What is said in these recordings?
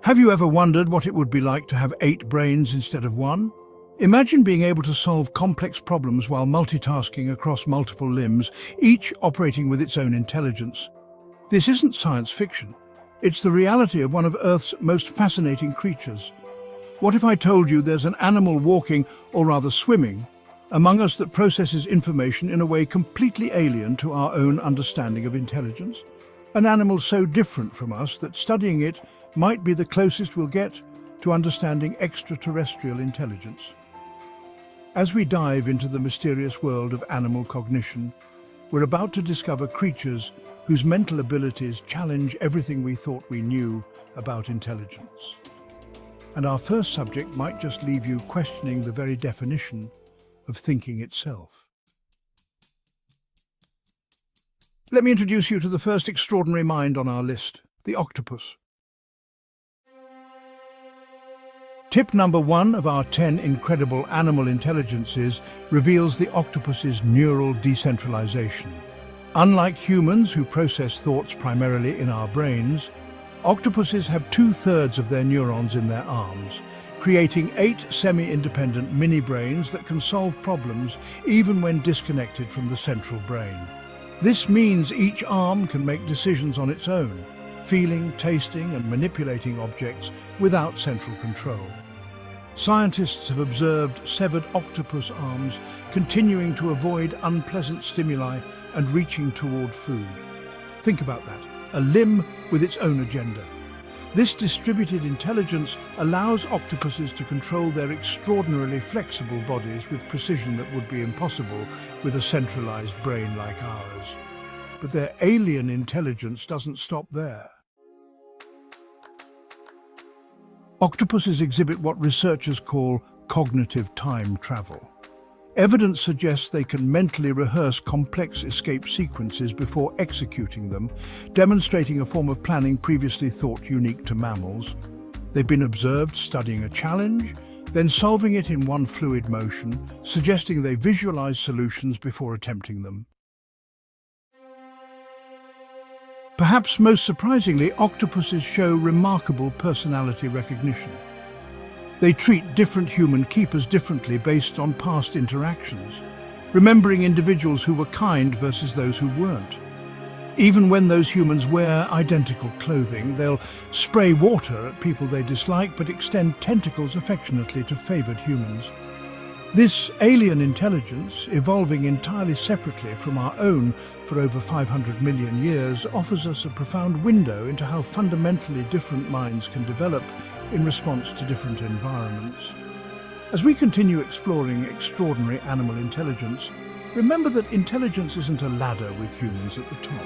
Have you ever wondered what it would be like to have 8 brains instead of one? Imagine being able to solve complex problems while multitasking across multiple limbs, each operating with its own intelligence. This isn't science fiction. It's the reality of one of Earth's most fascinating creatures. What if I told you there's an animal walking, or rather swimming, among us that processes information in a way completely alien to our own understanding of intelligence? An animal so different from us that studying it might be the closest we'll get to understanding extraterrestrial intelligence. As we dive into the mysterious world of animal cognition, we're about to discover creatures whose mental abilities challenge everything we thought we knew about intelligence. And our first subject might just leave you questioning the very definition of thinking itself. Let me introduce you to the first extraordinary mind on our list, the octopus. Tip number 1 of our 10 incredible animal intelligences reveals the octopus's neural decentralization. Unlike humans who process thoughts primarily in our brains, octopuses have 2/3 of their neurons in their arms, creating 8 semi-independent mini-brains that can solve problems even when disconnected from the central brain. This means each arm can make decisions on its own, feeling, tasting and manipulating objects without central control. Scientists have observed severed octopus arms continuing to avoid unpleasant stimuli and reaching toward food. Think about that, a limb with its own agenda. This distributed intelligence allows octopuses to control their extraordinarily flexible bodies with precision that would be impossible with a centralized brain like ours. But their alien intelligence doesn't stop there. Octopuses exhibit what researchers call cognitive time travel. Evidence suggests they can mentally rehearse complex escape sequences before executing them, demonstrating a form of planning previously thought unique to mammals. They've been observed studying a challenge, then solving it in one fluid motion, suggesting they visualize solutions before attempting them. Perhaps most surprisingly, octopuses show remarkable personality recognition. They treat different human keepers differently based on past interactions, remembering individuals who were kind versus those who weren't. Even when those humans wear identical clothing, they'll spray water at people they dislike but extend tentacles affectionately to favored humans. This alien intelligence, evolving entirely separately from our own for over 500 million years, offers us a profound window into how fundamentally different minds can develop in response to different environments. As we continue exploring extraordinary animal intelligence, remember that intelligence isn't a ladder with humans at the top.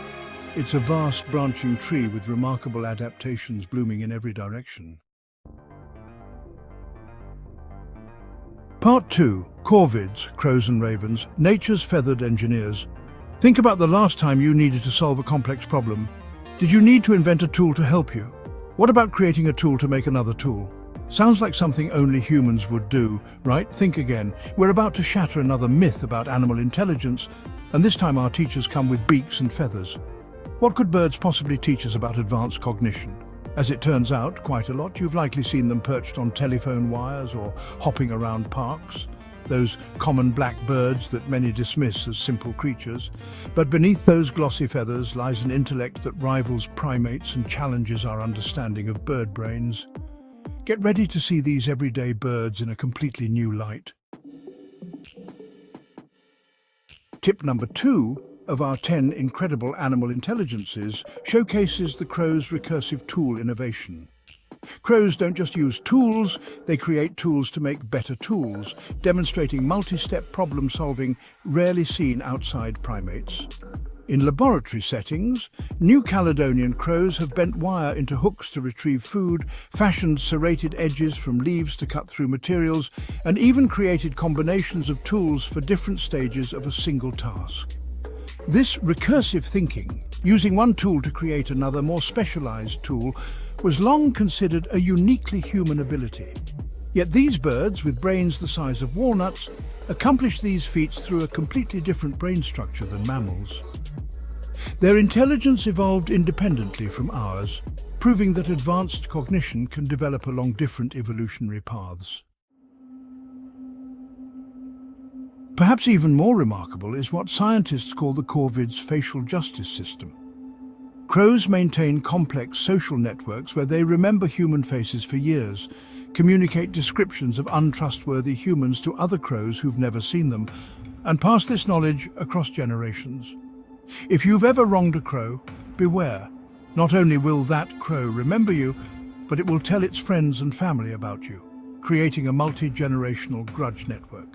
It's a vast branching tree with remarkable adaptations blooming in every direction. Part 2. Corvids, crows and ravens, nature's feathered engineers. Think about the last time you needed to solve a complex problem. Did you need to invent a tool to help you? What about creating a tool to make another tool? Sounds like something only humans would do, right? Think again. We're about to shatter another myth about animal intelligence, and this time our teachers come with beaks and feathers. What could birds possibly teach us about advanced cognition? As it turns out, quite a lot. You've likely seen them perched on telephone wires or hopping around parks. Those common black birds that many dismiss as simple creatures. But beneath those glossy feathers lies an intellect that rivals primates and challenges our understanding of bird brains. Get ready to see these everyday birds in a completely new light. Tip number 2 of our 10 incredible animal intelligences showcases the crow's recursive tool innovation. Crows don't just use tools, they create tools to make better tools, demonstrating multi-step problem-solving rarely seen outside primates. In laboratory settings, New Caledonian crows have bent wire into hooks to retrieve food, fashioned serrated edges from leaves to cut through materials, and even created combinations of tools for different stages of a single task. This recursive thinking, using one tool to create another, more specialized tool, was long considered a uniquely human ability. Yet these birds, with brains the size of walnuts, accomplish these feats through a completely different brain structure than mammals. Their intelligence evolved independently from ours, proving that advanced cognition can develop along different evolutionary paths. Perhaps even more remarkable is what scientists call the corvid's facial justice system. Crows maintain complex social networks where they remember human faces for years, communicate descriptions of untrustworthy humans to other crows who've never seen them, and pass this knowledge across generations. If you've ever wronged a crow, beware. Not only will that crow remember you, but it will tell its friends and family about you, creating a multi-generational grudge network.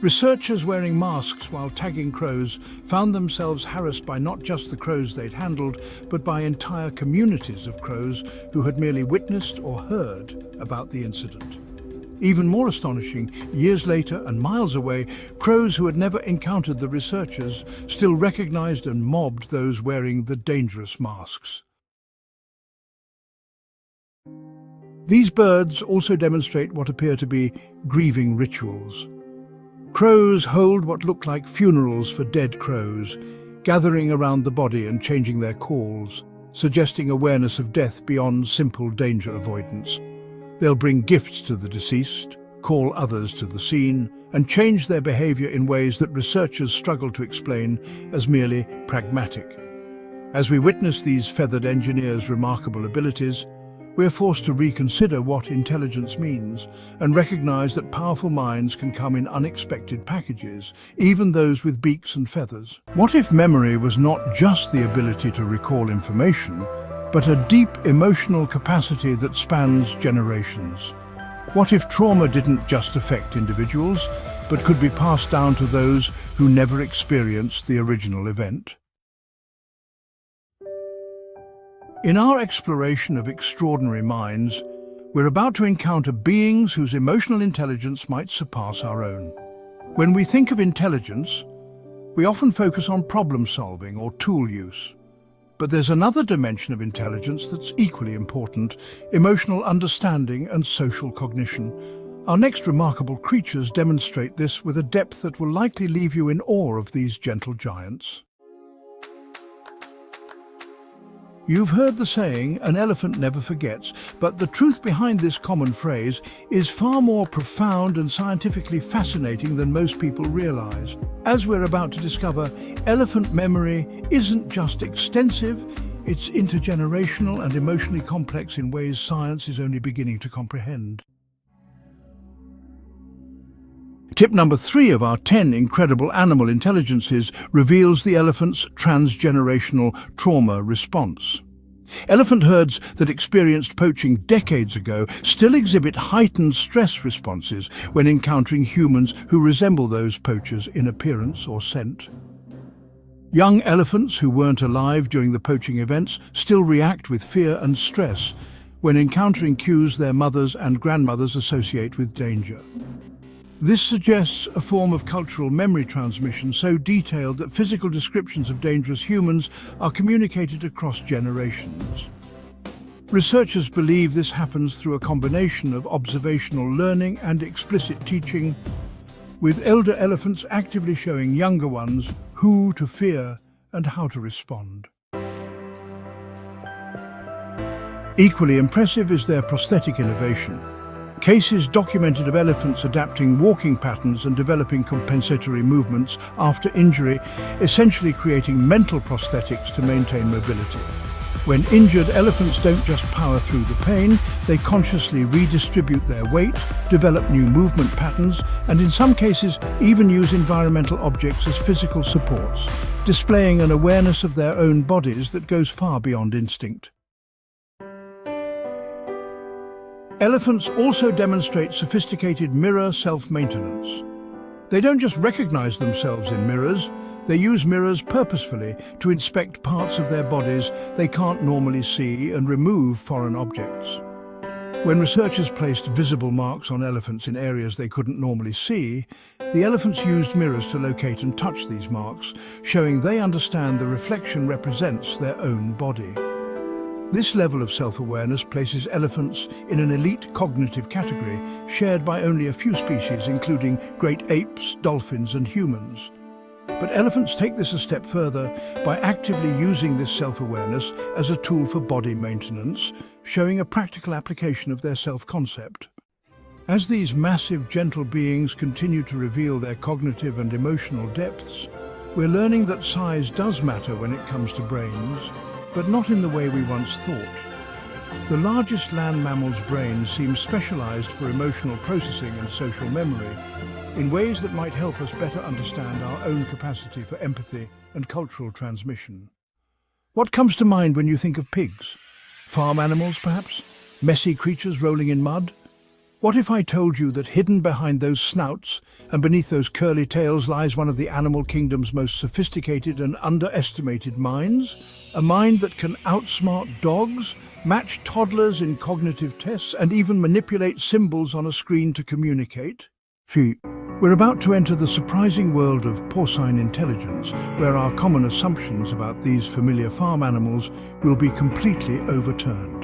Researchers wearing masks while tagging crows found themselves harassed by not just the crows they'd handled, but by entire communities of crows who had merely witnessed or heard about the incident. Even more astonishing, years later and miles away, crows who had never encountered the researchers still recognized and mobbed those wearing the dangerous masks. These birds also demonstrate what appear to be grieving rituals. Crows hold what look like funerals for dead crows, gathering around the body and changing their calls, suggesting awareness of death beyond simple danger avoidance. They'll bring gifts to the deceased, call others to the scene, and change their behavior in ways that researchers struggle to explain as merely pragmatic. As we witness these feathered engineers' remarkable abilities, we're forced to reconsider what intelligence means and recognize that powerful minds can come in unexpected packages, even those with beaks and feathers. What if memory was not just the ability to recall information, but a deep emotional capacity that spans generations? What if trauma didn't just affect individuals, but could be passed down to those who never experienced the original event? In our exploration of extraordinary minds, we're about to encounter beings whose emotional intelligence might surpass our own. When we think of intelligence, we often focus on problem-solving or tool use. But there's another dimension of intelligence that's equally important: emotional understanding and social cognition. Our next remarkable creatures demonstrate this with a depth that will likely leave you in awe of these gentle giants. You've heard the saying, an elephant never forgets, but the truth behind this common phrase is far more profound and scientifically fascinating than most people realize. As we're about to discover, elephant memory isn't just extensive, it's intergenerational and emotionally complex in ways science is only beginning to comprehend. Tip number 3 of our 10 incredible animal intelligences reveals the elephant's transgenerational trauma response. Elephant herds that experienced poaching decades ago still exhibit heightened stress responses when encountering humans who resemble those poachers in appearance or scent. Young elephants who weren't alive during the poaching events still react with fear and stress when encountering cues their mothers and grandmothers associate with danger. This suggests a form of cultural memory transmission so detailed that physical descriptions of dangerous humans are communicated across generations. Researchers believe this happens through a combination of observational learning and explicit teaching, with elder elephants actively showing younger ones who to fear and how to respond. Equally impressive is their prosthetic innovation. Cases documented of elephants adapting walking patterns and developing compensatory movements after injury, essentially creating mental prosthetics to maintain mobility. When injured, elephants don't just power through the pain, they consciously redistribute their weight, develop new movement patterns, and in some cases even use environmental objects as physical supports, displaying an awareness of their own bodies that goes far beyond instinct. Elephants also demonstrate sophisticated mirror self-maintenance. They don't just recognize themselves in mirrors, they use mirrors purposefully to inspect parts of their bodies they can't normally see and remove foreign objects. When researchers placed visible marks on elephants in areas they couldn't normally see, the elephants used mirrors to locate and touch these marks, showing they understand the reflection represents their own body. This level of self-awareness places elephants in an elite cognitive category shared by only a few species, including great apes, dolphins, and humans. But elephants take this a step further by actively using this self-awareness as a tool for body maintenance, showing a practical application of their self-concept. As these massive, gentle beings continue to reveal their cognitive and emotional depths, we're learning that size does matter when it comes to brains, but not in the way we once thought. The largest land mammal's brain seems specialized for emotional processing and social memory, in ways that might help us better understand our own capacity for empathy and cultural transmission. What comes to mind when you think of pigs? Farm animals, perhaps? Messy creatures rolling in mud? What if I told you that hidden behind those snouts and beneath those curly tails lies one of the animal kingdom's most sophisticated and underestimated minds? A mind that can outsmart dogs, match toddlers in cognitive tests, and even manipulate symbols on a screen to communicate? We're about to enter the surprising world of porcine intelligence, where our common assumptions about these familiar farm animals will be completely overturned.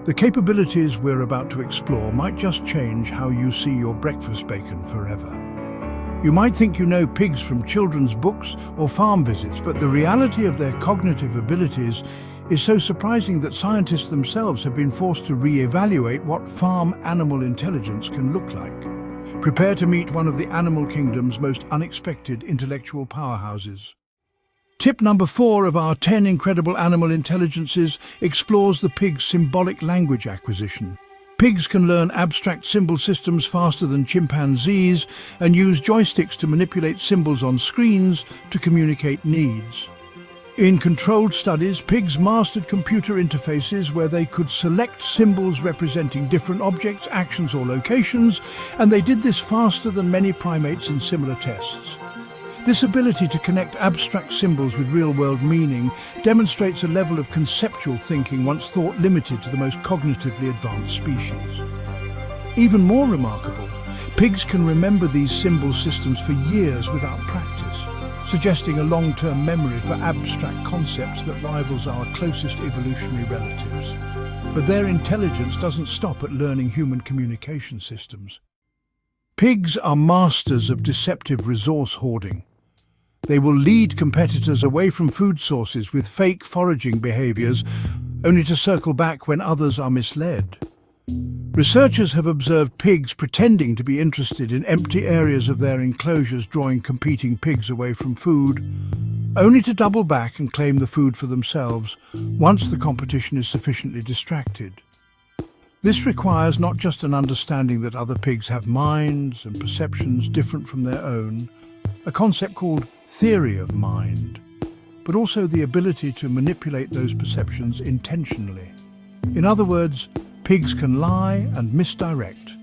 The capabilities we're about to explore might just change how you see your breakfast bacon forever. You might think you know pigs from children's books or farm visits, but the reality of their cognitive abilities is so surprising that scientists themselves have been forced to re-evaluate what farm animal intelligence can look like. Prepare to meet one of the animal kingdom's most unexpected intellectual powerhouses. Tip number 4 of our 10 incredible animal intelligences explores the pig's symbolic language acquisition. Pigs can learn abstract symbol systems faster than chimpanzees and use joysticks to manipulate symbols on screens to communicate needs. In controlled studies, pigs mastered computer interfaces where they could select symbols representing different objects, actions, or locations, and they did this faster than many primates in similar tests. This ability to connect abstract symbols with real-world meaning demonstrates a level of conceptual thinking once thought limited to the most cognitively advanced species. Even more remarkable, pigs can remember these symbol systems for years without practice, suggesting a long-term memory for abstract concepts that rivals our closest evolutionary relatives. But their intelligence doesn't stop at learning human communication systems. Pigs are masters of deceptive resource hoarding. They will lead competitors away from food sources with fake foraging behaviors, only to circle back when others are misled. Researchers have observed pigs pretending to be interested in empty areas of their enclosures, drawing competing pigs away from food, only to double back and claim the food for themselves once the competition is sufficiently distracted. This requires not just an understanding that other pigs have minds and perceptions different from their own, a concept called theory of mind, but also the ability to manipulate those perceptions intentionally. In other words, pigs can lie and misdirect,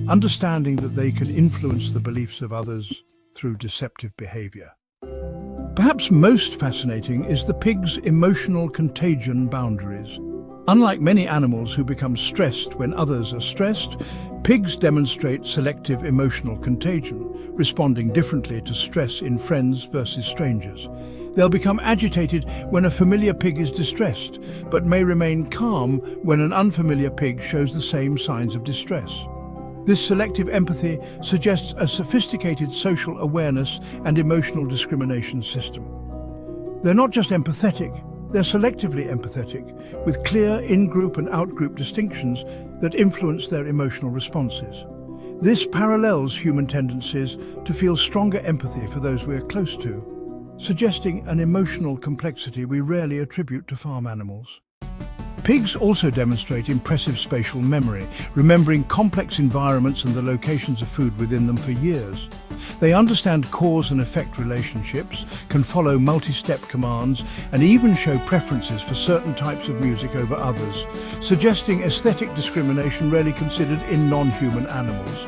understanding that they can influence the beliefs of others through deceptive behavior. Perhaps most fascinating is the pig's emotional contagion boundaries. Unlike many animals who become stressed when others are stressed, pigs demonstrate selective emotional contagion, responding differently to stress in friends versus strangers. They'll become agitated when a familiar pig is distressed, but may remain calm when an unfamiliar pig shows the same signs of distress. This selective empathy suggests a sophisticated social awareness and emotional discrimination system. They're not just empathetic, they're selectively empathetic, with clear in-group and out-group distinctions that influence their emotional responses. This parallels human tendencies to feel stronger empathy for those we are close to, suggesting an emotional complexity we rarely attribute to farm animals. Pigs also demonstrate impressive spatial memory, remembering complex environments and the locations of food within them for years. They understand cause and effect relationships, can follow multi-step commands, and even show preferences for certain types of music over others, suggesting aesthetic discrimination rarely considered in non-human animals.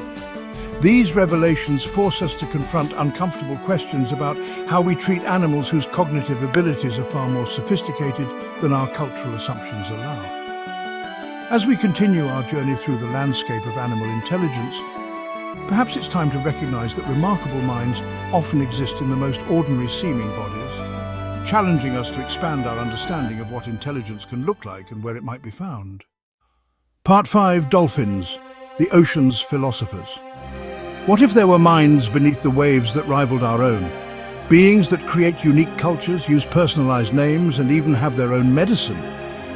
These revelations force us to confront uncomfortable questions about how we treat animals whose cognitive abilities are far more sophisticated than our cultural assumptions allow. As we continue our journey through the landscape of animal intelligence, perhaps it's time to recognize that remarkable minds often exist in the most ordinary seeming bodies, challenging us to expand our understanding of what intelligence can look like and where it might be found. Part 5: Dolphins, the ocean's philosophers. What if there were minds beneath the waves that rivaled our own? Beings that create unique cultures, use personalized names, and even have their own medicine.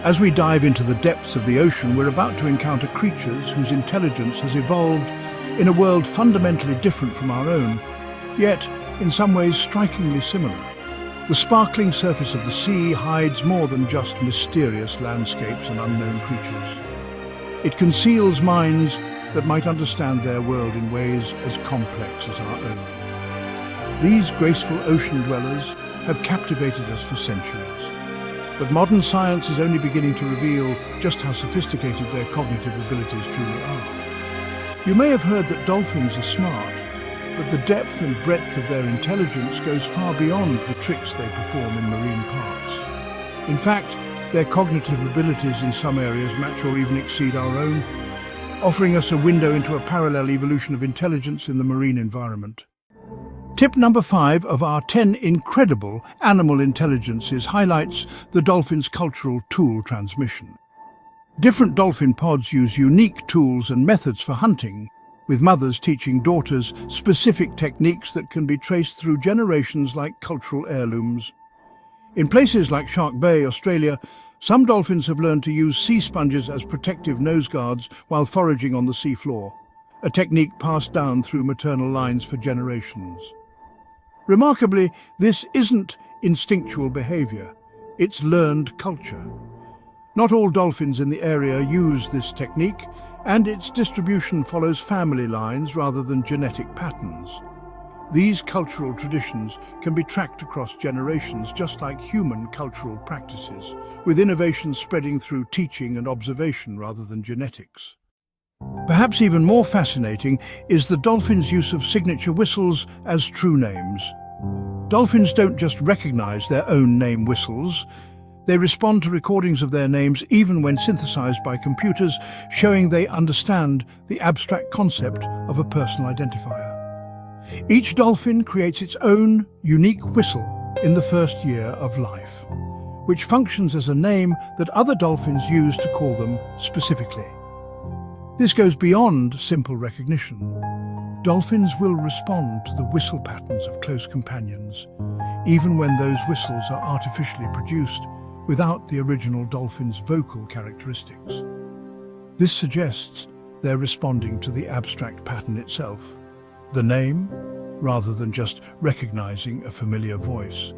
As we dive into the depths of the ocean, we're about to encounter creatures whose intelligence has evolved in a world fundamentally different from our own, yet in some ways strikingly similar. The sparkling surface of the sea hides more than just mysterious landscapes and unknown creatures. It conceals minds that might understand their world in ways as complex as our own. These graceful ocean dwellers have captivated us for centuries, but modern science is only beginning to reveal just how sophisticated their cognitive abilities truly are. You may have heard that dolphins are smart, but the depth and breadth of their intelligence goes far beyond the tricks they perform in marine parks. In fact, their cognitive abilities in some areas match or even exceed our own, offering us a window into a parallel evolution of intelligence in the marine environment. Tip number 5 of our 10 incredible animal intelligences highlights the dolphin's cultural tool transmission. Different dolphin pods use unique tools and methods for hunting, with mothers teaching daughters specific techniques that can be traced through generations like cultural heirlooms. In places like Shark Bay, Australia, some dolphins have learned to use sea sponges as protective nose guards while foraging on the seafloor, a technique passed down through maternal lines for generations. Remarkably, this isn't instinctual behavior, it's learned culture. Not all dolphins in the area use this technique, and its distribution follows family lines rather than genetic patterns. These cultural traditions can be tracked across generations, just like human cultural practices, with innovations spreading through teaching and observation rather than genetics. Perhaps even more fascinating is the dolphins' use of signature whistles as true names. Dolphins don't just recognize their own name whistles, they respond to recordings of their names even when synthesized by computers, showing they understand the abstract concept of a personal identifier. Each dolphin creates its own unique whistle in the first year of life, which functions as a name that other dolphins use to call them specifically. This goes beyond simple recognition. Dolphins will respond to the whistle patterns of close companions, even when those whistles are artificially produced without the original dolphin's vocal characteristics. This suggests they're responding to the abstract pattern itself, the name, rather than just recognizing a familiar voice,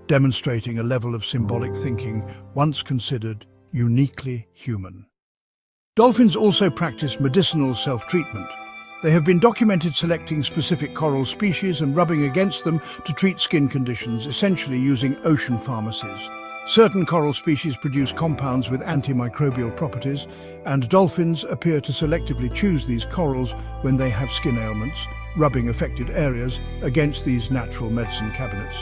demonstrating a level of symbolic thinking once considered uniquely human. Dolphins also practice medicinal self-treatment. They have been documented selecting specific coral species and rubbing against them to treat skin conditions, essentially using ocean pharmacies. Certain coral species produce compounds with antimicrobial properties, and dolphins appear to selectively choose these corals when they have skin ailments, rubbing affected areas against these natural medicine cabinets.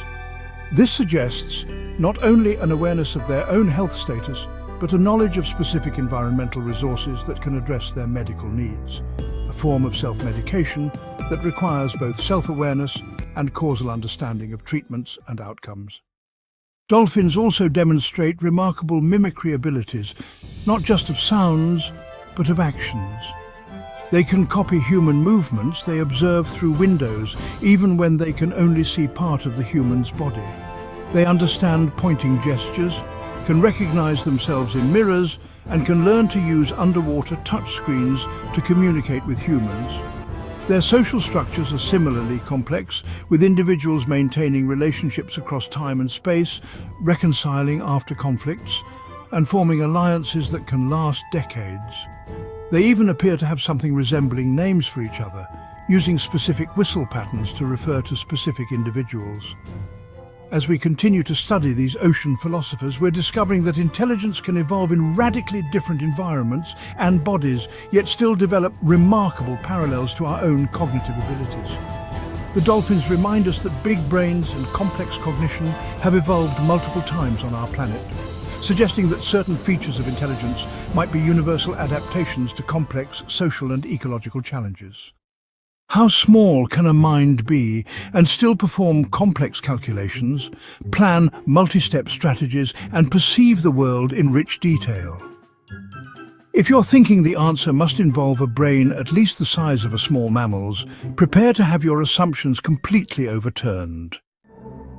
This suggests not only an awareness of their own health status, but a knowledge of specific environmental resources that can address their medical needs, a form of self-medication that requires both self-awareness and causal understanding of treatments and outcomes. Dolphins also demonstrate remarkable mimicry abilities, not just of sounds, but of actions. They can copy human movements they observe through windows, even when they can only see part of the human's body. They understand pointing gestures, can recognize themselves in mirrors, and can learn to use underwater touchscreens to communicate with humans. Their social structures are similarly complex, with individuals maintaining relationships across time and space, reconciling after conflicts, and forming alliances that can last decades. They even appear to have something resembling names for each other, using specific whistle patterns to refer to specific individuals. As we continue to study these ocean philosophers, we're discovering that intelligence can evolve in radically different environments and bodies, yet still develop remarkable parallels to our own cognitive abilities. The dolphins remind us that big brains and complex cognition have evolved multiple times on our planet, suggesting that certain features of intelligence might be universal adaptations to complex social and ecological challenges. How small can a mind be and still perform complex calculations, plan multi-step strategies, and perceive the world in rich detail? If you're thinking the answer must involve a brain at least the size of a small mammal's, prepare to have your assumptions completely overturned.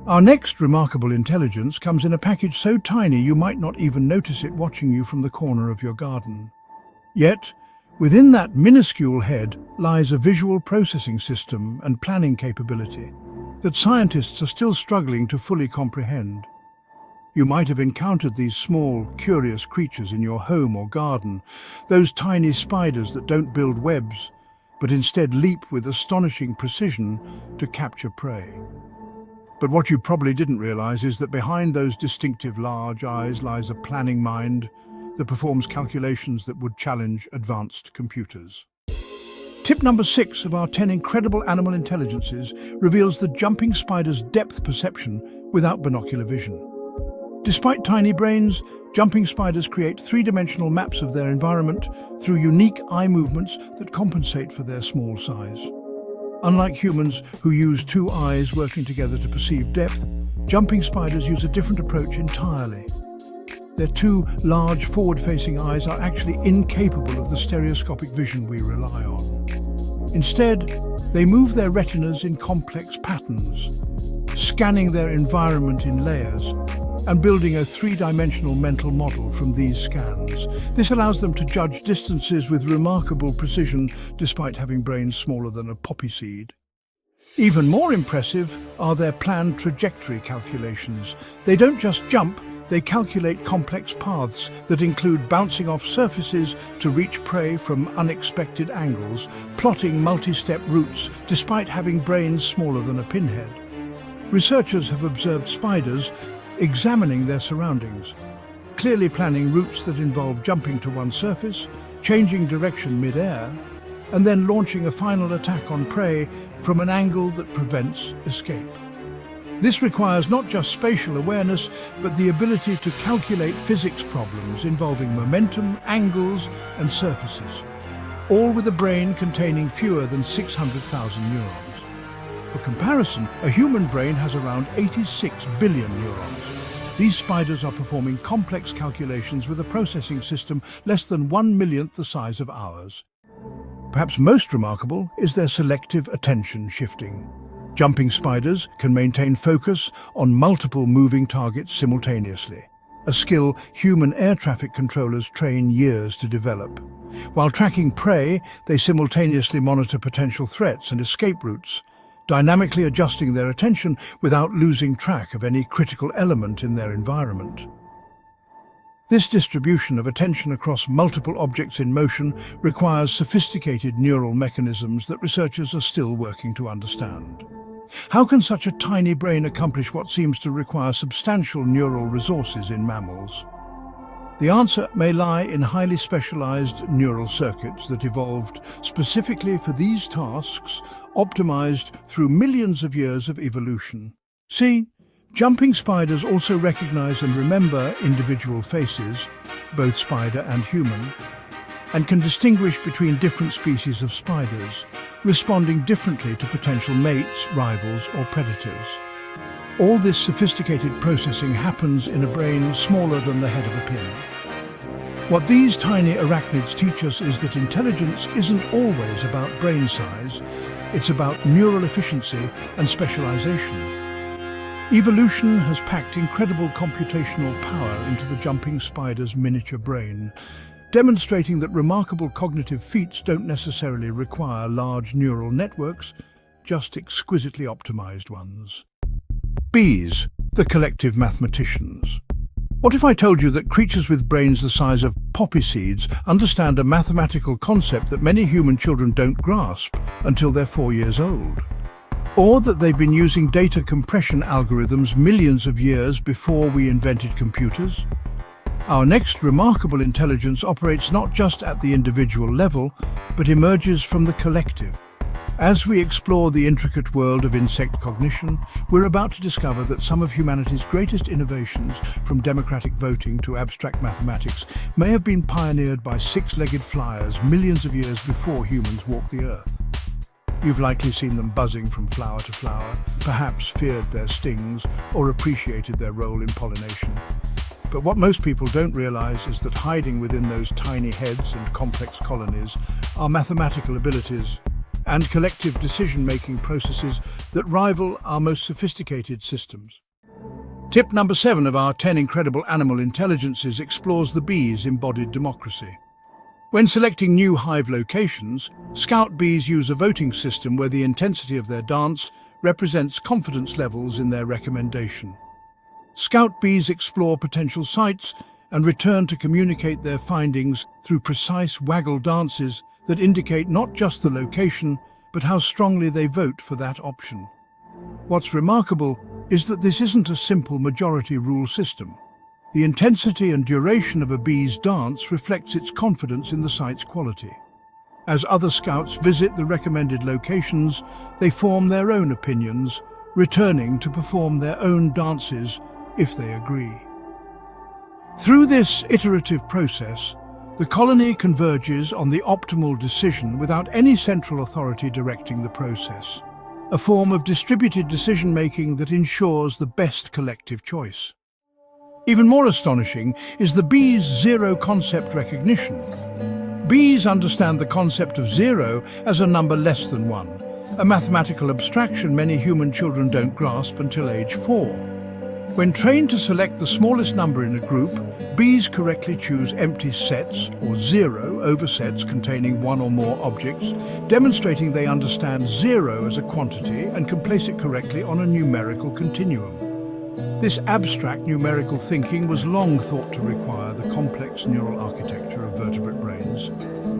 Our next remarkable intelligence comes in a package so tiny you might not even notice it watching you from the corner of your garden. Yet, within that minuscule head lies a visual processing system and planning capability that scientists are still struggling to fully comprehend. You might have encountered these small, curious creatures in your home or garden, those tiny spiders that don't build webs, but instead leap with astonishing precision to capture prey. But what you probably didn't realize is that behind those distinctive large eyes lies a planning mind that performs calculations that would challenge advanced computers. Tip number 6 of our 10 incredible animal intelligences reveals the jumping spider's depth perception without binocular vision. Despite tiny brains, jumping spiders create three-dimensional maps of their environment through unique eye movements that compensate for their small size. Unlike humans who use two eyes working together to perceive depth, jumping spiders use a different approach entirely. Their two large forward-facing eyes are actually incapable of the stereoscopic vision we rely on. Instead, they move their retinas in complex patterns, scanning their environment in layers and building a three-dimensional mental model from these scans. This allows them to judge distances with remarkable precision despite having brains smaller than a poppy seed. Even more impressive are their planned trajectory calculations. They don't just jump, they calculate complex paths that include bouncing off surfaces to reach prey from unexpected angles, plotting multi-step routes despite having brains smaller than a pinhead. Researchers have observed spiders examining their surroundings, clearly planning routes that involve jumping to one surface, changing direction mid-air, and then launching a final attack on prey from an angle that prevents escape. This requires not just spatial awareness, but the ability to calculate physics problems involving momentum, angles, and surfaces, all with a brain containing fewer than 600,000 neurons. For comparison, a human brain has around 86 billion neurons. These spiders are performing complex calculations with a processing system less than 1/1,000,000th the size of ours. Perhaps most remarkable is their selective attention shifting. Jumping spiders can maintain focus on multiple moving targets simultaneously, a skill human air traffic controllers train years to develop. While tracking prey, they simultaneously monitor potential threats and escape routes, dynamically adjusting their attention without losing track of any critical element in their environment. This distribution of attention across multiple objects in motion requires sophisticated neural mechanisms that researchers are still working to understand. How can such a tiny brain accomplish what seems to require substantial neural resources in mammals? The answer may lie in highly specialized neural circuits that evolved specifically for these tasks, optimized through millions of years of evolution. See, jumping spiders also recognize and remember individual faces, both spider and human, and can distinguish between different species of spiders, responding differently to potential mates, rivals, or predators. All this sophisticated processing happens in a brain smaller than the head of a pin. What these tiny arachnids teach us is that intelligence isn't always about brain size, it's about neural efficiency and specialization. Evolution has packed incredible computational power into the jumping spider's miniature brain, demonstrating that remarkable cognitive feats don't necessarily require large neural networks, just exquisitely optimized ones. Bees, the collective mathematicians. What if I told you that creatures with brains the size of poppy seeds understand a mathematical concept that many human children don't grasp until they're 4 years old? Or that they've been using data compression algorithms millions of years before we invented computers? Our next remarkable intelligence operates not just at the individual level, but emerges from the collective. As we explore the intricate world of insect cognition, we're about to discover that some of humanity's greatest innovations, from democratic voting to abstract mathematics, may have been pioneered by six-legged flyers millions of years before humans walked the earth. You've likely seen them buzzing from flower to flower, perhaps feared their stings, or appreciated their role in pollination. But what most people don't realize is that hiding within those tiny heads and complex colonies are mathematical abilities and collective decision-making processes that rival our most sophisticated systems. Tip number 7 of our 10 incredible animal intelligences explores the bee's embodied democracy. When selecting new hive locations, scout bees use a voting system where the intensity of their dance represents confidence levels in their recommendation. Scout bees explore potential sites and return to communicate their findings through precise waggle dances that indicate not just the location, but how strongly they vote for that option. What's remarkable is that this isn't a simple majority rule system. The intensity and duration of a bee's dance reflects its confidence in the site's quality. As other scouts visit the recommended locations, they form their own opinions, returning to perform their own dances if they agree. Through this iterative process, the colony converges on the optimal decision without any central authority directing the process, a form of distributed decision-making that ensures the best collective choice. Even more astonishing is the bee's zero concept recognition. Bees understand the concept of zero as a number less than 1, a mathematical abstraction many human children don't grasp until age 4. When trained to select the smallest number in a group, bees correctly choose empty sets or zero over sets containing one or more objects, demonstrating they understand zero as a quantity and can place it correctly on a numerical continuum. This abstract numerical thinking was long thought to require the complex neural architecture of vertebrate brains,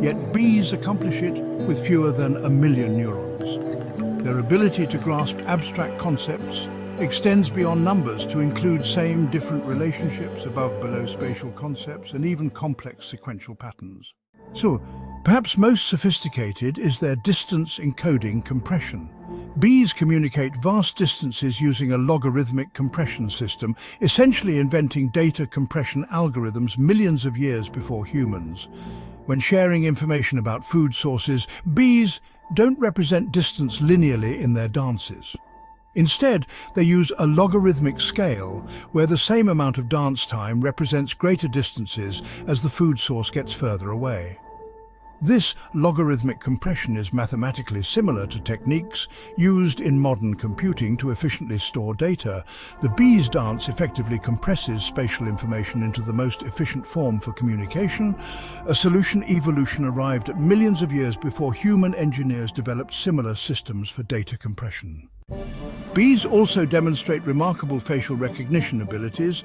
yet bees accomplish it with fewer than 1 million neurons. Their ability to grasp abstract concepts extends beyond numbers to include same different relationships, above-below spatial concepts, and even complex sequential patterns. So, perhaps most sophisticated is their distance encoding compression. Bees communicate vast distances using a logarithmic compression system, essentially inventing data compression algorithms millions of years before humans. When sharing information about food sources, bees don't represent distance linearly in their dances. Instead, they use a logarithmic scale where the same amount of dance time represents greater distances as the food source gets further away. This logarithmic compression is mathematically similar to techniques used in modern computing to efficiently store data. The bee's dance effectively compresses spatial information into the most efficient form for communication, a solution evolution arrived at millions of years before human engineers developed similar systems for data compression. Bees also demonstrate remarkable facial recognition abilities,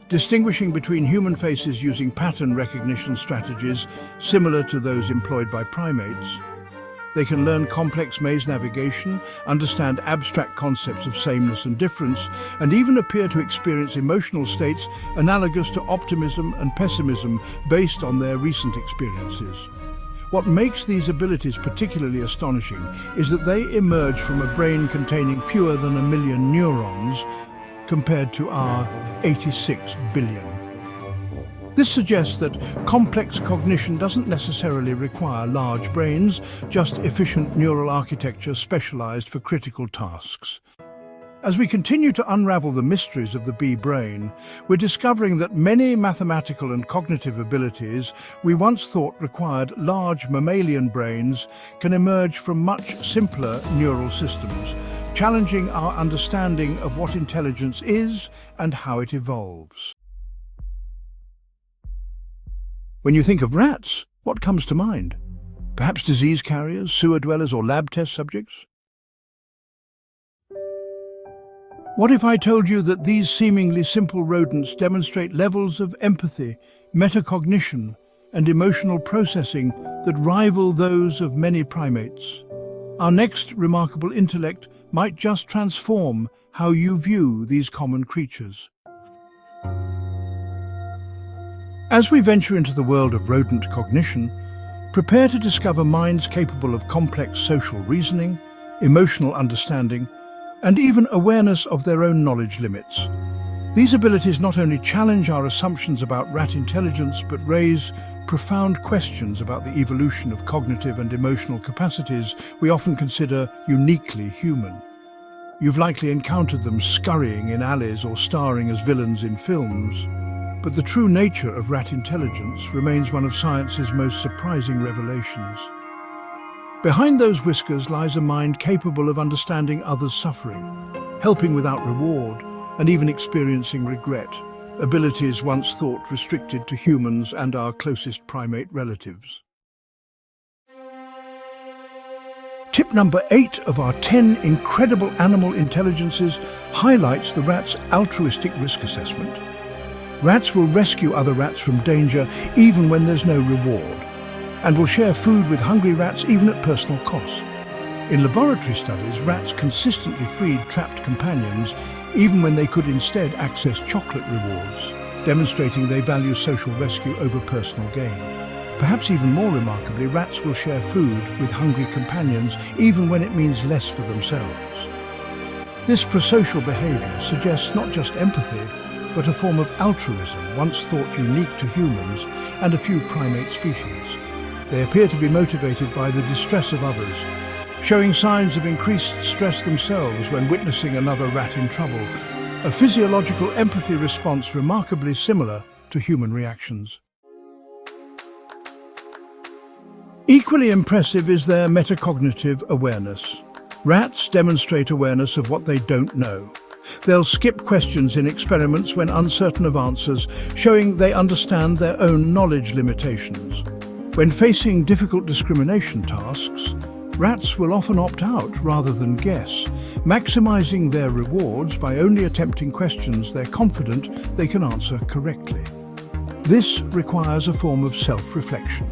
distinguishing between human faces using pattern recognition strategies similar to those employed by primates. They can learn complex maze navigation, understand abstract concepts of sameness and difference, and even appear to experience emotional states analogous to optimism and pessimism based on their recent experiences. What makes these abilities particularly astonishing is that they emerge from a brain containing fewer than 1 million neurons, compared to our 86 billion. This suggests that complex cognition doesn't necessarily require large brains, just efficient neural architecture specialized for critical tasks. As we continue to unravel the mysteries of the bee brain, we're discovering that many mathematical and cognitive abilities we once thought required large mammalian brains can emerge from much simpler neural systems, challenging our understanding of what intelligence is and how it evolves. When you think of rats, what comes to mind? Perhaps disease carriers, sewer dwellers, or lab test subjects? What if I told you that these seemingly simple rodents demonstrate levels of empathy, metacognition, and emotional processing that rival those of many primates? Our next remarkable intellect might just transform how you view these common creatures. As we venture into the world of rodent cognition, prepare to discover minds capable of complex social reasoning, emotional understanding, and even awareness of their own knowledge limits. These abilities not only challenge our assumptions about rat intelligence, but raise profound questions about the evolution of cognitive and emotional capacities we often consider uniquely human. You've likely encountered them scurrying in alleys or starring as villains in films. But the true nature of rat intelligence remains one of science's most surprising revelations. Behind those whiskers lies a mind capable of understanding others' suffering, helping without reward, and even experiencing regret, abilities once thought restricted to humans and our closest primate relatives. Tip number 8 of our 10 incredible animal intelligences highlights the rat's altruistic risk assessment. Rats will rescue other rats from danger even when there's no reward, and will share food with hungry rats even at personal cost. In laboratory studies, rats consistently freed trapped companions even when they could instead access chocolate rewards, demonstrating they value social rescue over personal gain. Perhaps even more remarkably, rats will share food with hungry companions even when it means less for themselves. This prosocial behavior suggests not just empathy, but a form of altruism once thought unique to humans and a few primate species. They appear to be motivated by the distress of others, showing signs of increased stress themselves when witnessing another rat in trouble, a physiological empathy response remarkably similar to human reactions. Equally impressive is their metacognitive awareness. Rats demonstrate awareness of what they don't know. They'll skip questions in experiments when uncertain of answers, showing they understand their own knowledge limitations. When facing difficult discrimination tasks, rats will often opt out rather than guess, maximizing their rewards by only attempting questions they're confident they can answer correctly. This requires a form of self-reflection,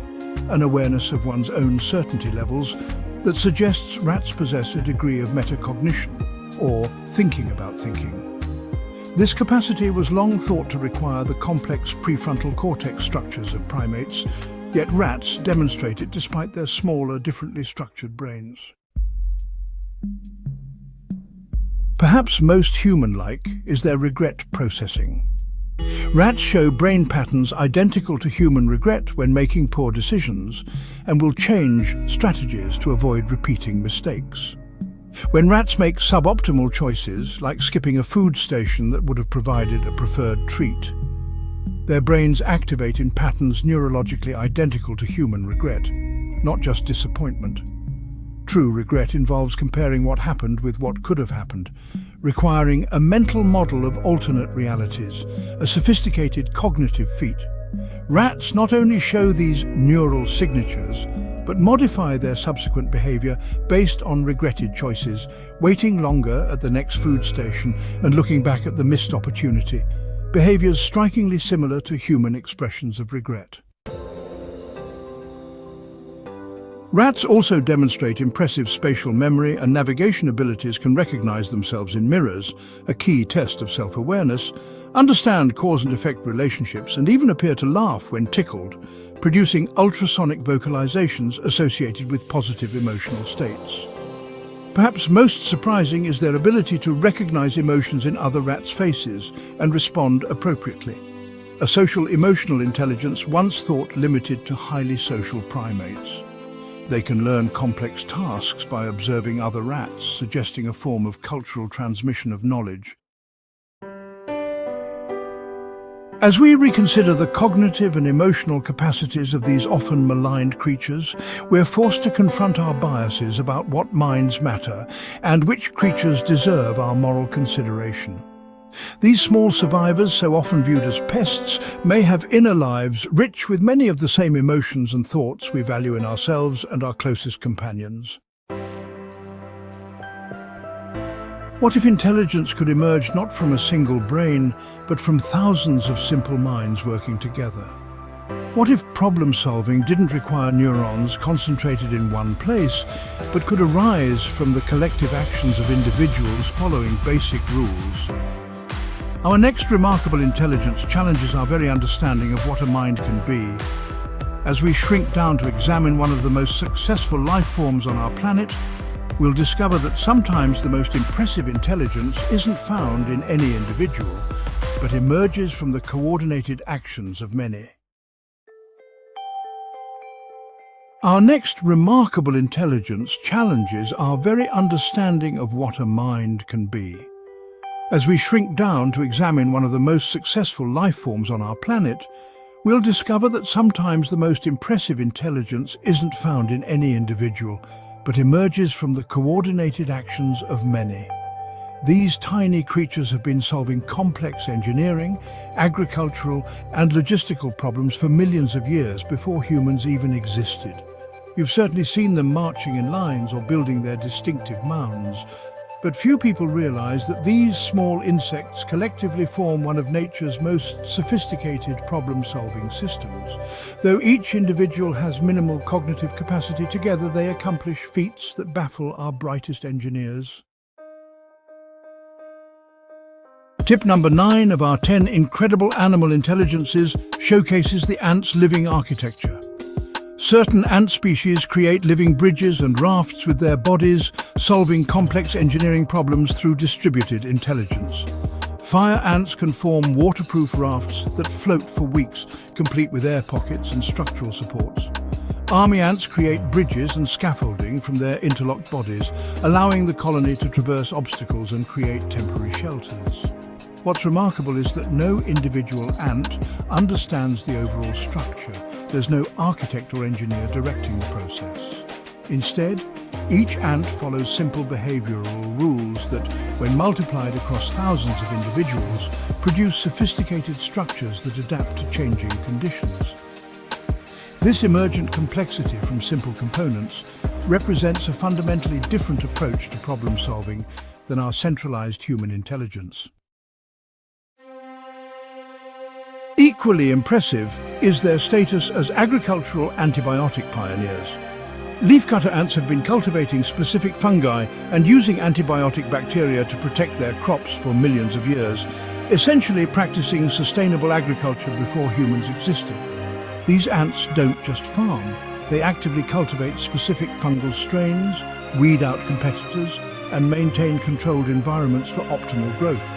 an awareness of one's own certainty levels that suggests rats possess a degree of metacognition, or thinking about thinking. This capacity was long thought to require the complex prefrontal cortex structures of primates, yet rats demonstrate it despite their smaller, differently structured brains. Perhaps most human-like is their regret processing. Rats show brain patterns identical to human regret when making poor decisions, and will change strategies to avoid repeating mistakes. When rats make suboptimal choices, like skipping a food station that would have provided a preferred treat, their brains activate in patterns neurologically identical to human regret, not just disappointment. True regret involves comparing what happened with what could have happened, requiring a mental model of alternate realities, a sophisticated cognitive feat. Rats not only show these neural signatures, but modify their subsequent behavior based on regretted choices, waiting longer at the next food station and looking back at the missed opportunity, behaviors strikingly similar to human expressions of regret. Rats also demonstrate impressive spatial memory, and navigation abilities can recognize themselves in mirrors, a key test of self-awareness, understand cause and effect relationships, and even appear to laugh when tickled, producing ultrasonic vocalizations associated with positive emotional states. Perhaps most surprising is their ability to recognize emotions in other rats' faces and respond appropriately, a social emotional intelligence once thought limited to highly social primates. They can learn complex tasks by observing other rats, suggesting a form of cultural transmission of knowledge. As we reconsider the cognitive and emotional capacities of these often maligned creatures, we're forced to confront our biases about what minds matter and which creatures deserve our moral consideration. These small survivors, so often viewed as pests, may have inner lives rich with many of the same emotions and thoughts we value in ourselves and our closest companions. What if intelligence could emerge not from a single brain, but from thousands of simple minds working together? What if problem-solving didn't require neurons concentrated in one place, but could arise from the collective actions of individuals following basic rules? Our next remarkable intelligence challenges our very understanding of what a mind can be. As we shrink down to examine one of the most successful life forms on our planet, we'll discover that sometimes the most impressive intelligence isn't found in any individual, but emerges from the coordinated actions of many. Our next remarkable intelligence challenges our very understanding of what a mind can be. As we shrink down to examine one of the most successful life forms on our planet, we'll discover that sometimes the most impressive intelligence isn't found in any individual, but emerges from the coordinated actions of many. These tiny creatures have been solving complex engineering, agricultural and logistical problems for millions of years before humans even existed. You've certainly seen them marching in lines or building their distinctive mounds, but few people realize that these small insects collectively form one of nature's most sophisticated problem-solving systems. Though each individual has minimal cognitive capacity, together they accomplish feats that baffle our brightest engineers. Tip number 9 of our 10 incredible animal intelligences showcases the ant's living architecture. Certain ant species create living bridges and rafts with their bodies, solving complex engineering problems through distributed intelligence. Fire ants can form waterproof rafts that float for weeks, complete with air pockets and structural supports. Army ants create bridges and scaffolding from their interlocked bodies, allowing the colony to traverse obstacles and create temporary shelters. What's remarkable is that no individual ant understands the overall structure. There's no architect or engineer directing the process. Instead, each ant follows simple behavioral rules that, when multiplied across thousands of individuals, produce sophisticated structures that adapt to changing conditions. This emergent complexity from simple components represents a fundamentally different approach to problem solving than our centralized human intelligence. Equally impressive is their status as agricultural antibiotic pioneers. Leafcutter ants have been cultivating specific fungi and using antibiotic bacteria to protect their crops for millions of years, essentially practicing sustainable agriculture before humans existed. These ants don't just farm, they actively cultivate specific fungal strains, weed out competitors, and maintain controlled environments for optimal growth.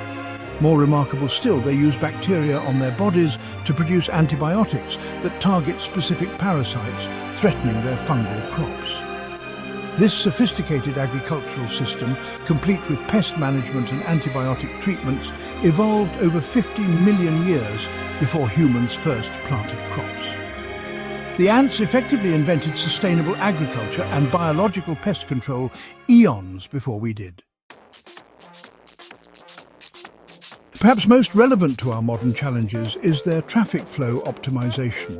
More remarkable still, they use bacteria on their bodies to produce antibiotics that target specific parasites threatening their fungal crops. This sophisticated agricultural system, complete with pest management and antibiotic treatments, evolved over 50 million years before humans first planted crops. The ants effectively invented sustainable agriculture and biological pest control eons before we did. Perhaps most relevant to our modern challenges is their traffic flow optimization.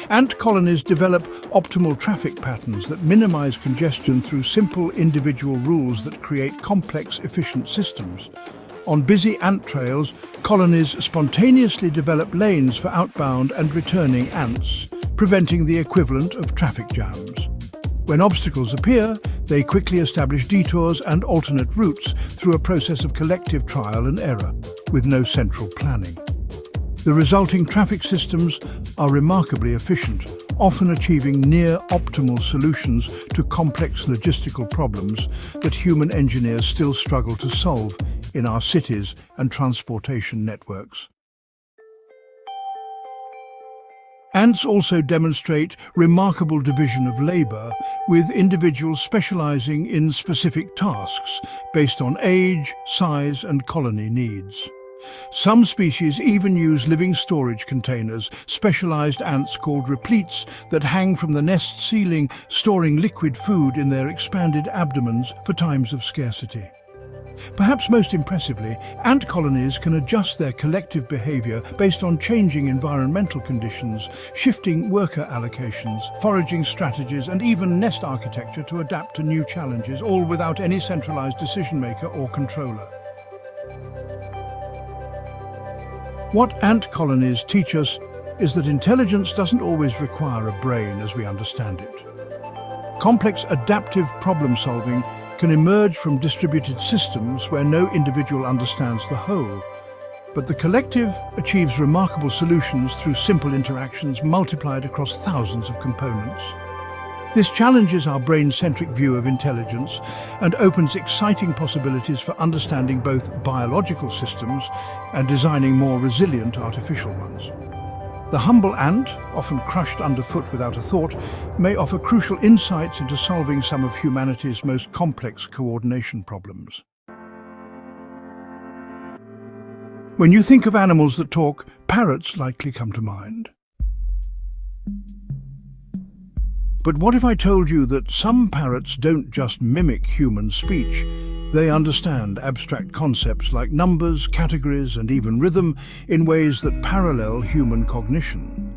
Ant colonies develop optimal traffic patterns that minimize congestion through simple individual rules that create complex, efficient systems. On busy ant trails, colonies spontaneously develop lanes for outbound and returning ants, preventing the equivalent of traffic jams. When obstacles appear, they quickly establish detours and alternate routes through a process of collective trial and error, with no central planning. The resulting traffic systems are remarkably efficient, often achieving near-optimal solutions to complex logistical problems that human engineers still struggle to solve in our cities and transportation networks. Ants also demonstrate remarkable division of labor, with individuals specializing in specific tasks based on age, size, and colony needs. Some species even use living storage containers, specialized ants called repletes, that hang from the nest ceiling, storing liquid food in their expanded abdomens for times of scarcity. Perhaps most impressively, ant colonies can adjust their collective behavior based on changing environmental conditions, shifting worker allocations, foraging strategies, and even nest architecture to adapt to new challenges, all without any centralized decision-maker or controller. What ant colonies teach us is that intelligence doesn't always require a brain as we understand it. Complex adaptive problem-solving can emerge from distributed systems where no individual understands the whole, but the collective achieves remarkable solutions through simple interactions multiplied across thousands of components. This challenges our brain-centric view of intelligence and opens exciting possibilities for understanding both biological systems and designing more resilient artificial ones. The humble ant, often crushed underfoot without a thought, may offer crucial insights into solving some of humanity's most complex coordination problems. When you think of animals that talk, parrots likely come to mind. But what if I told you that some parrots don't just mimic human speech? They understand abstract concepts like numbers, categories, and even rhythm in ways that parallel human cognition.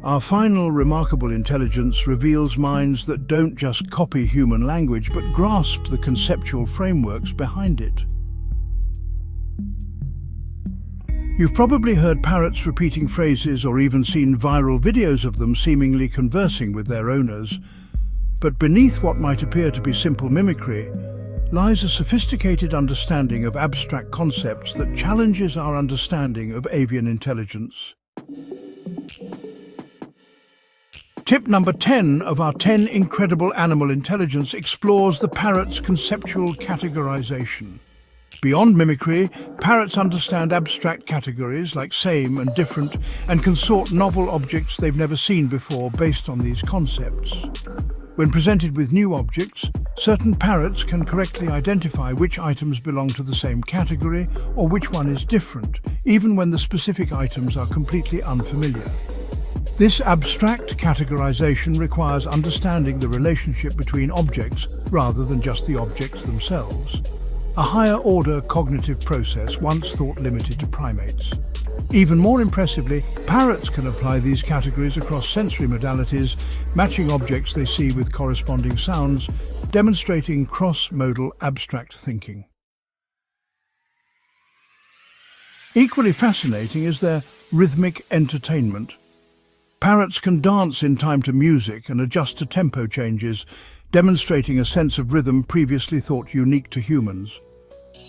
Our final remarkable intelligence reveals minds that don't just copy human language, but grasp the conceptual frameworks behind it. You've probably heard parrots repeating phrases or even seen viral videos of them seemingly conversing with their owners. But beneath what might appear to be simple mimicry lies a sophisticated understanding of abstract concepts that challenges our understanding of avian intelligence. Tip number 10 of our 10 incredible animal intelligence explores the parrot's conceptual categorization. Beyond mimicry, parrots understand abstract categories like same and different and can sort novel objects they've never seen before based on these concepts. When presented with new objects, certain parrots can correctly identify which items belong to the same category or which one is different, even when the specific items are completely unfamiliar. This abstract categorization requires understanding the relationship between objects rather than just the objects themselves. A higher-order cognitive process once thought limited to primates. Even more impressively, parrots can apply these categories across sensory modalities, matching objects they see with corresponding sounds, demonstrating cross-modal abstract thinking. Equally fascinating is their rhythmic entertainment. Parrots can dance in time to music and adjust to tempo changes, demonstrating a sense of rhythm previously thought unique to humans.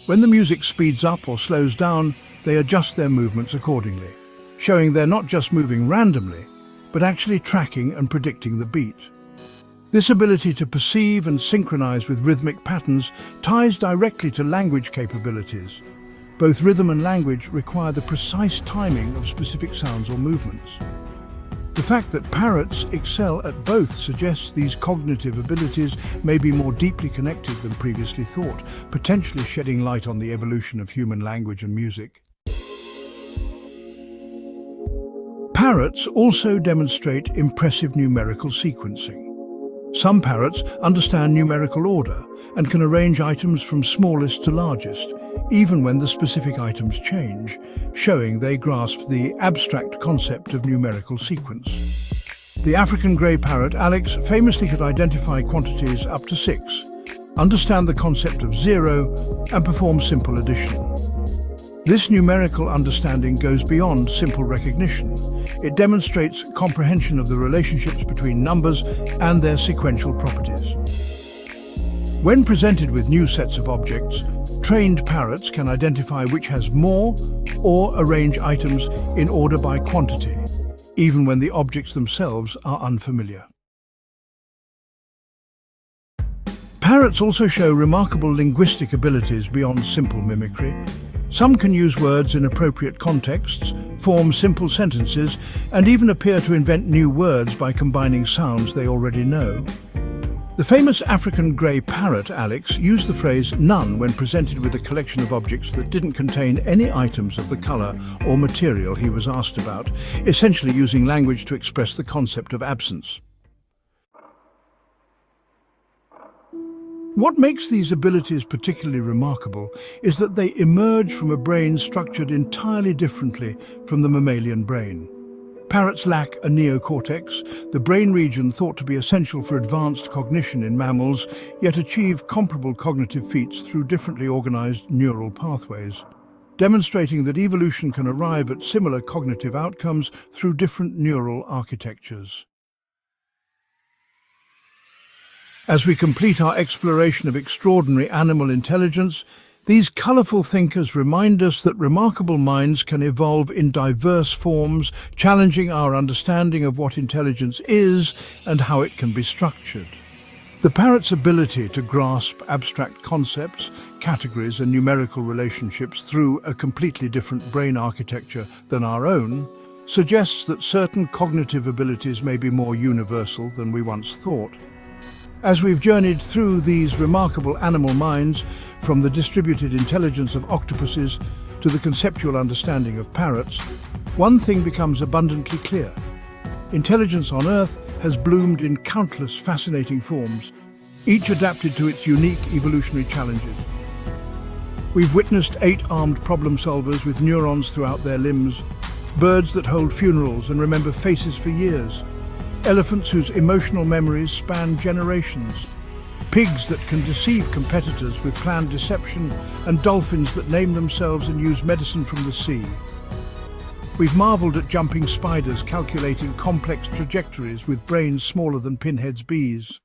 When the music speeds up or slows down, they adjust their movements accordingly, showing they're not just moving randomly, but actually tracking and predicting the beat. This ability to perceive and synchronize with rhythmic patterns ties directly to language capabilities. Both rhythm and language require the precise timing of specific sounds or movements. The fact that parrots excel at both suggests these cognitive abilities may be more deeply connected than previously thought, potentially shedding light on the evolution of human language and music. Parrots also demonstrate impressive numerical sequencing. Some parrots understand numerical order and can arrange items from smallest to largest, even when the specific items change, showing they grasp the abstract concept of numerical sequence. The African grey parrot Alex famously could identify quantities up to 6, understand the concept of 0, and perform simple addition. This numerical understanding goes beyond simple recognition. It demonstrates comprehension of the relationships between numbers and their sequential properties. When presented with new sets of objects, trained parrots can identify which has more or arrange items in order by quantity, even when the objects themselves are unfamiliar. Parrots also show remarkable linguistic abilities beyond simple mimicry. Some can use words in appropriate contexts, form simple sentences, and even appear to invent new words by combining sounds they already know. The famous African grey parrot Alex used the phrase none when presented with a collection of objects that didn't contain any items of the colour or material he was asked about, essentially using language to express the concept of absence. What makes these abilities particularly remarkable is that they emerge from a brain structured entirely differently from the mammalian brain. Parrots lack a neocortex, the brain region thought to be essential for advanced cognition in mammals, yet achieve comparable cognitive feats through differently organized neural pathways, demonstrating that evolution can arrive at similar cognitive outcomes through different neural architectures. As we complete our exploration of extraordinary animal intelligence, these colorful thinkers remind us that remarkable minds can evolve in diverse forms, challenging our understanding of what intelligence is and how it can be structured. The parrot's ability to grasp abstract concepts, categories, and numerical relationships through a completely different brain architecture than our own suggests that certain cognitive abilities may be more universal than we once thought. As we've journeyed through these remarkable animal minds, from the distributed intelligence of octopuses to the conceptual understanding of parrots, one thing becomes abundantly clear. Intelligence on Earth has bloomed in countless fascinating forms, each adapted to its unique evolutionary challenges. We've witnessed 8-armed problem solvers with neurons throughout their limbs, birds that hold funerals and remember faces for years, elephants whose emotional memories span generations, pigs that can deceive competitors with planned deception, and dolphins that name themselves and use medicine from the sea. We've marveled at jumping spiders calculating complex trajectories with brains smaller than pinheads' bees.